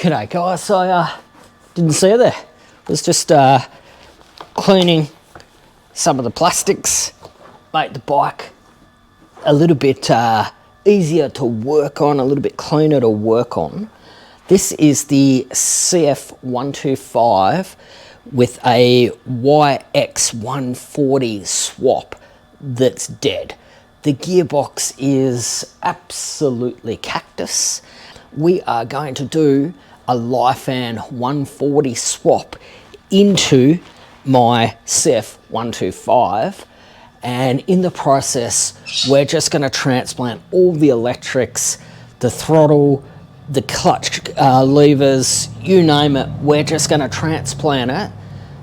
G'day guys, I didn't see you there. Was just cleaning some of the plastics, make the bike a little bit easier to work on, a little bit cleaner to work on. This is the CF125 with a YX140 swap that's dead. The gearbox is absolutely cactus. We are going to do a Lifan 140 swap into my CF125, and in the process we're just going to transplant all the electrics, the throttle, the clutch levers, you name it. We're just going to transplant it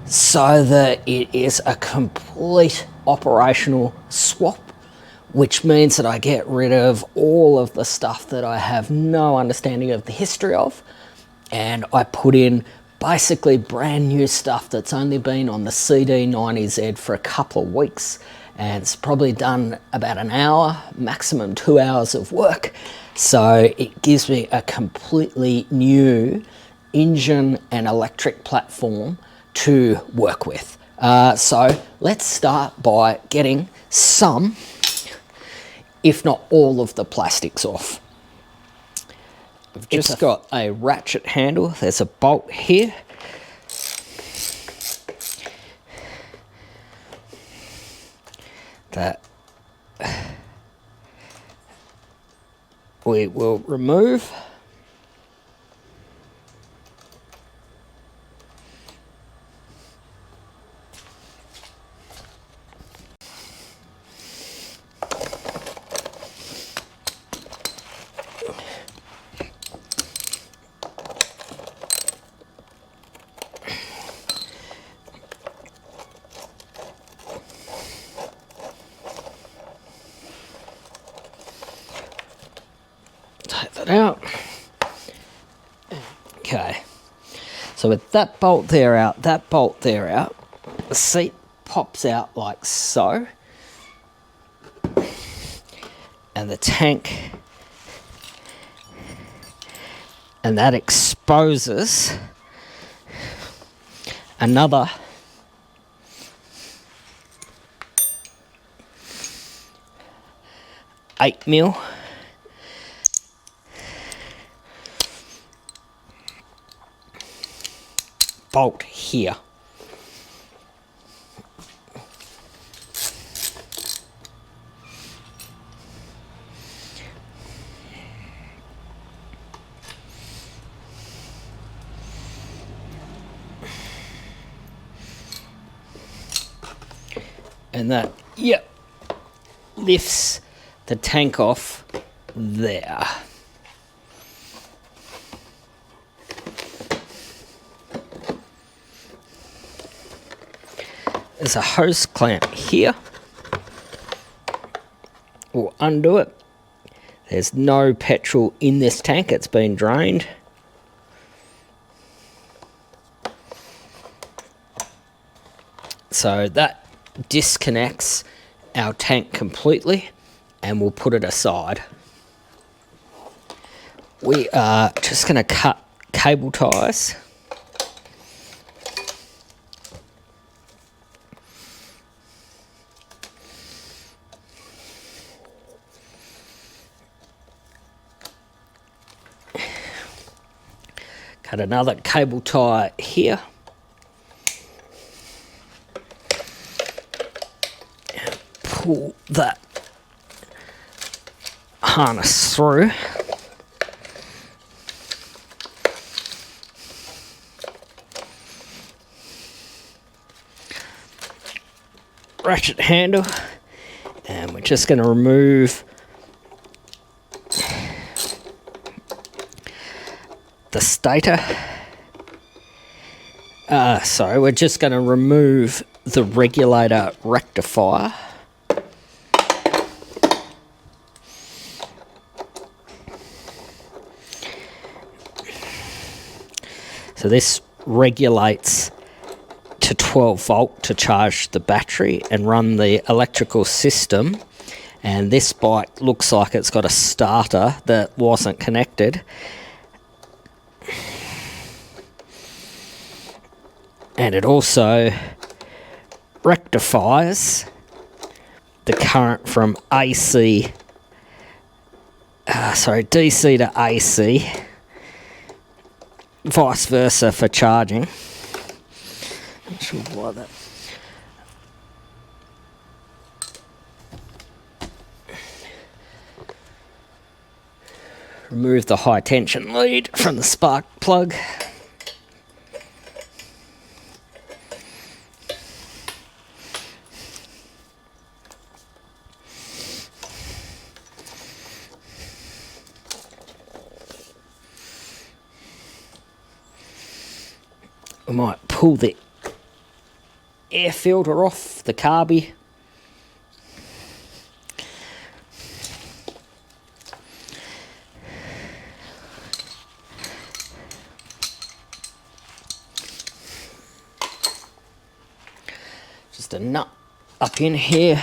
so that it is a complete operational swap, which means that I get rid of all of the stuff that I have no understanding of the history of, and I put in basically brand new stuff that's only been on the CD90Z for a couple of weeks, and it's probably done about an hour, maximum 2 hours of work. So it gives me a completely new engine and electric platform to work with. So let's start by getting some, if not all, of the plastics off. I've just got a ratchet handle. There's a bolt here. That we will remove. Take that out. Okay, so with that bolt there out, that bolt there out, the seat pops out like so, and the tank, and that exposes another 8mm bolt here. And that, yep, lifts the tank off there. There's a hose clamp here. We'll undo it. There's no petrol in this tank, it's been drained. So that disconnects our tank completely, and we'll put it aside. We are just going to cut cable ties. Cut another cable tie here. And pull that harness through. Ratchet handle, and we're just going to remove the stator. So we're just going to remove the regulator rectifier. So this regulates to 12 volt to charge the battery and run the electrical system, and this bike looks like it's got a starter that wasn't connected. and it also rectifies the current from DC to AC, vice versa for charging. Not sure why that. Remove the high tension lead from the spark plug. We might pull the air filter off the carby. Just a nut up in here.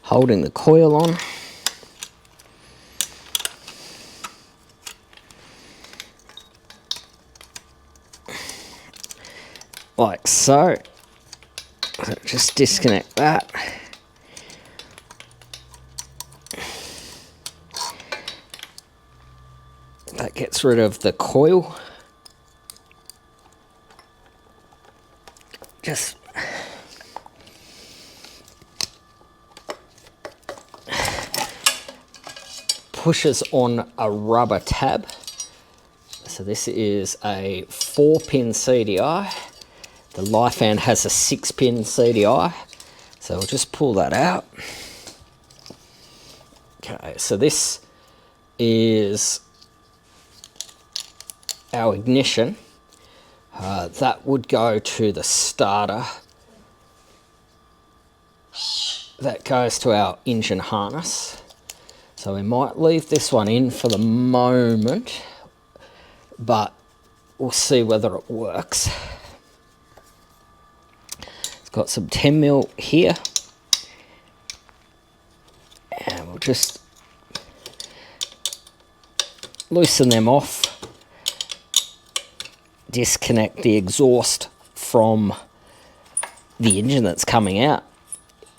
Holding the coil on. Like so. Just disconnect that. That gets rid of the coil. Just pushes on a rubber tab. So this is a 4-pin CDI. The Lifan has a 6-pin CDI. So we'll just pull that out. Okay, so this is our ignition. That would go to the starter. That goes to our engine harness. So we might leave this one in for the moment, but we'll see whether it works. It's got some 10mm here, and we'll just loosen them off. Disconnect the exhaust from the engine that's coming out,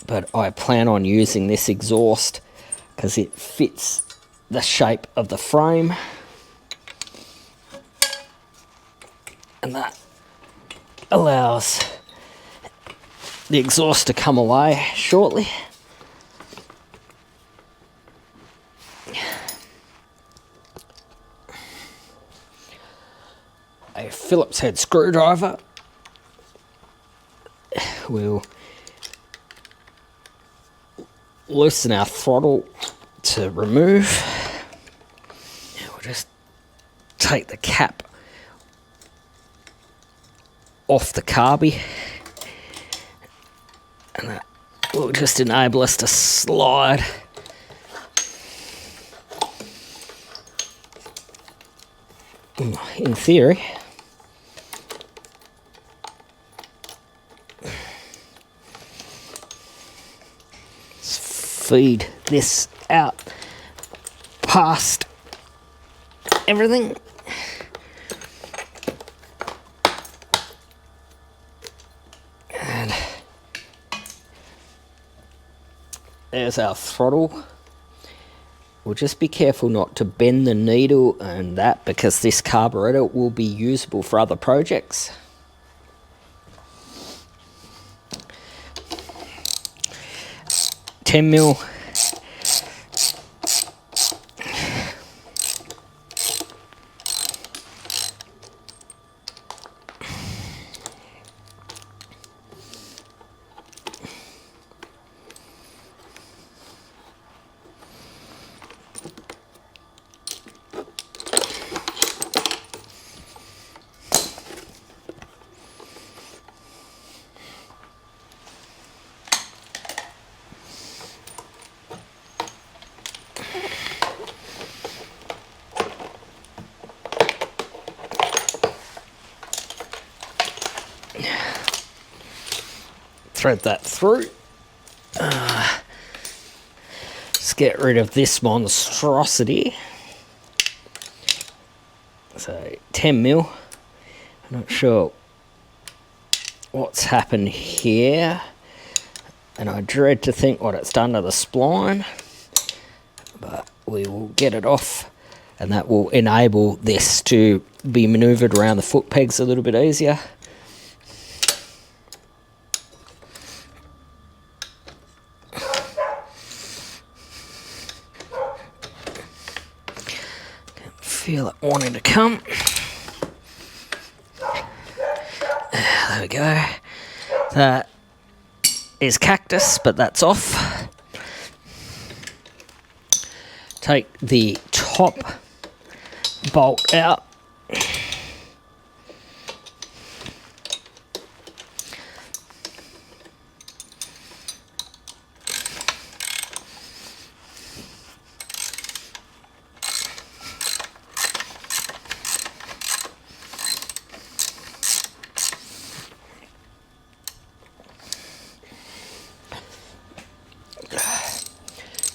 but I plan on using this exhaust because it fits the shape of the frame, and that allows the exhaust to come away shortly. A Phillips head screwdriver will loosen our throttle to remove. We'll just take the cap off the carby, and that will just enable us to slide in theory. Feed this out past everything. And there's our throttle. We'll just be careful not to bend the needle and that, because this carburetor will be usable for other projects. $10mm thread that through. Let's get rid of this monstrosity. So 10 mil. I'm not sure what's happened here, and I dread to think what it's done to the spline, but we will get it off, and that will enable this to be manoeuvred around the foot pegs a little bit easier. Feel it wanting to come. There we go. That is cactus, but that's off. Take the top bolt out.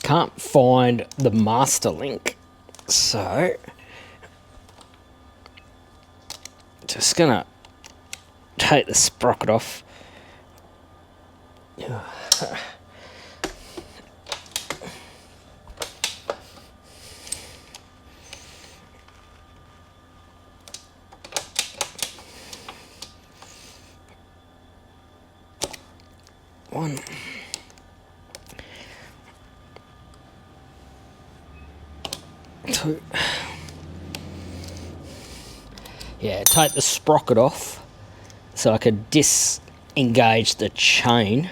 Can't find the master link, so just gonna take the sprocket off. One. Two. Yeah, take the sprocket off so I could disengage the chain.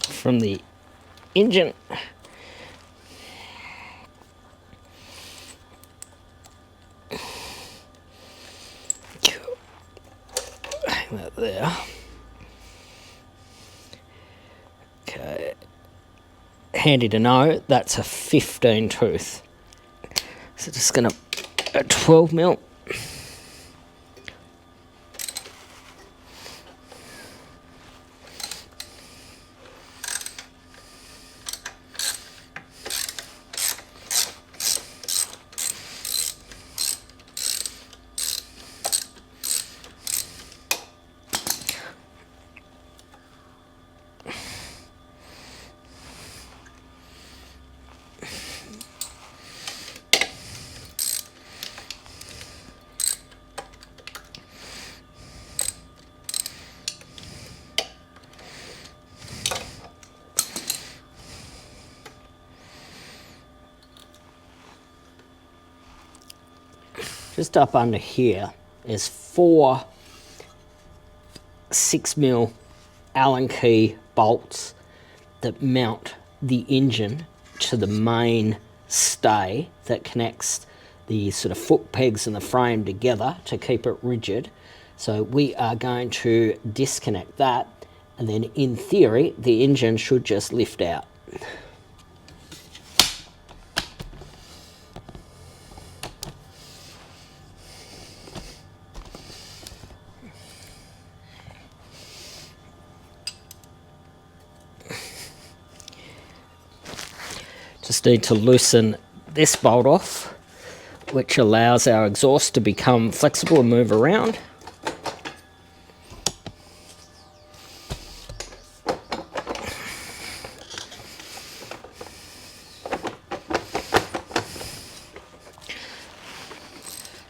From the engine. That there. Okay. Handy to know that's a 15 tooth. So just gonna a 12 mil. Just up under here is 4 6mm Allen key bolts that mount the engine to the main stay that connects the sort of foot pegs and the frame together to keep it rigid. So we are going to disconnect that, and then in theory the engine should just lift out. Just need to loosen this bolt off, which allows our exhaust to become flexible and move around.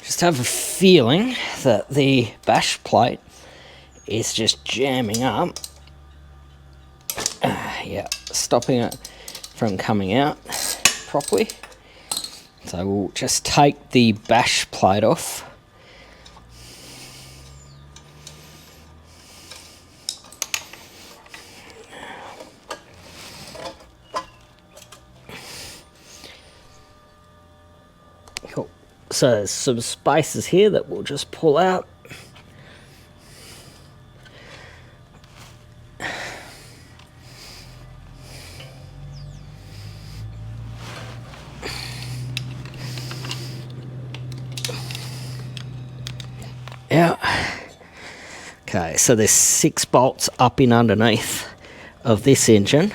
Just have a feeling that the bash plate is just jamming up. Yeah, stopping it from coming out properly. So we'll just take the bash plate off. Cool. So there's some spaces here that we'll just pull out. Yeah, Okay, so there's 6 bolts up in underneath of this engine.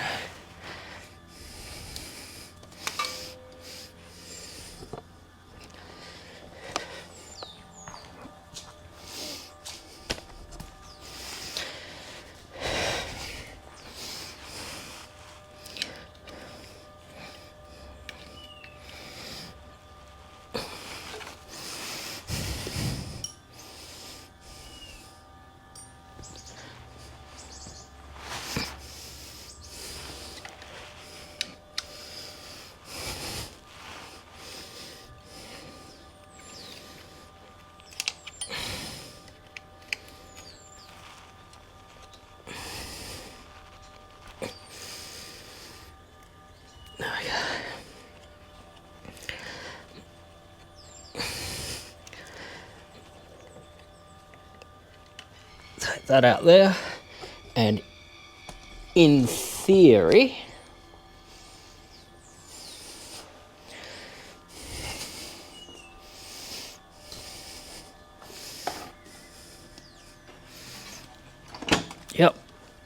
Take that out there, and in theory,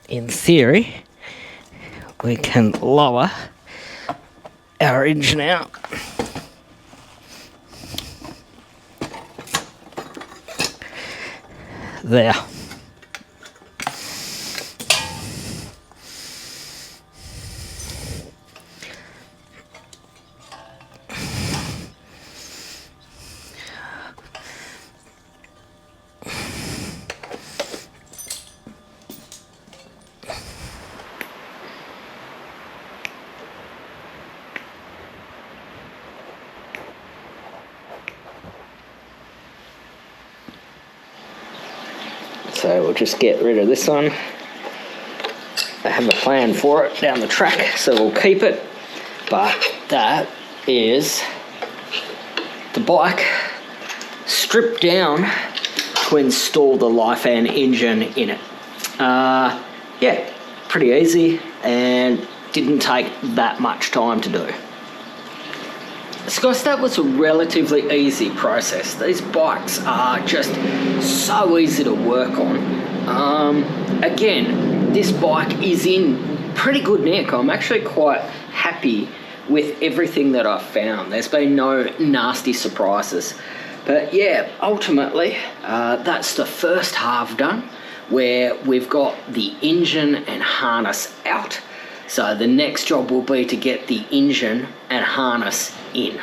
in theory, we can lower our engine out. There. So we'll just get rid of this one. I have a plan for it down the track, so we'll keep it. But that is the bike stripped down to install the Lifan engine in it. Yeah, pretty easy and didn't take that much time to do. So guys, that was a relatively easy process. These bikes are just so easy to work on. Again, this bike is in pretty good nick. I'm actually quite happy with everything that I've found. There's been no nasty surprises. But yeah, ultimately, that's the first half done, where we've got the engine and harness out. So the next job will be to get the engine and harness in.